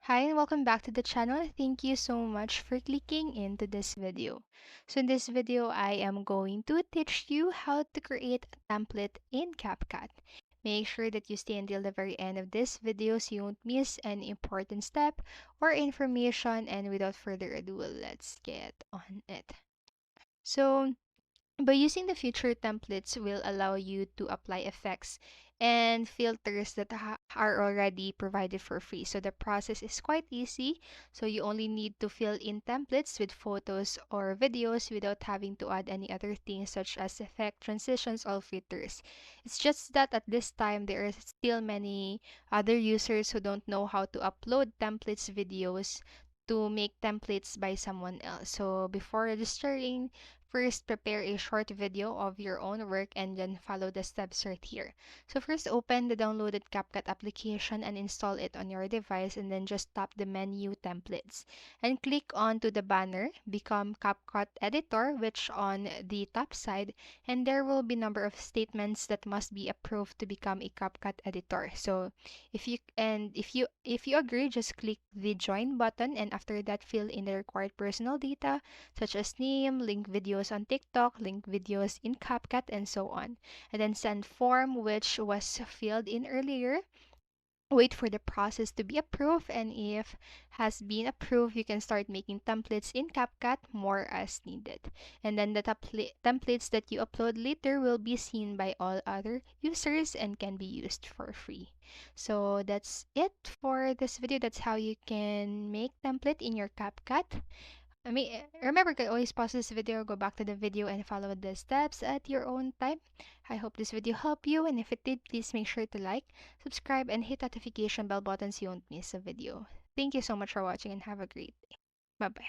Hi and welcome back to the channel. Thank you so much for clicking into this video. So in this video, I am going to teach you how to create a template in CapCut. Make sure that you stay until the very end of this video so you won't miss any important step or information. And without further ado, let's get on it. So by using the future templates will allow you to apply effects and filters that are already provided for free. So the process is quite easy. So you only need to fill in templates with photos or videos without having to add any other things such as effect, transitions, or filters. It's just that at this time there are still many other users who don't know how to upload templates videos to make templates by someone else. So before registering, first, prepare a short video of your own work and then follow the steps right here. So first, open the downloaded CapCut application and install it on your device, and then just tap the menu templates and click on to the banner become CapCut editor, which on the top side, and there will be number of statements that must be approved to become a CapCut editor. So if you agree, just click the join button, and after that fill in the required personal data such as name, link videos on TikTok, link videos in CapCut, and so on. And then send form, which was filled in earlier. Wait for the process to be approved, and if has been approved, you can start making templates in CapCut more as needed. And then the templates that you upload later will be seen by all other users and can be used for free. So that's it for this video. That's how you can make template in your CapCut. Remember, you can always pause this video, go back to the video, and follow the steps at your own time. I hope this video helped you, and if it did, please make sure to like, subscribe, and hit notification bell button so you won't miss a video. Thank you so much for watching, and have a great day. Bye bye.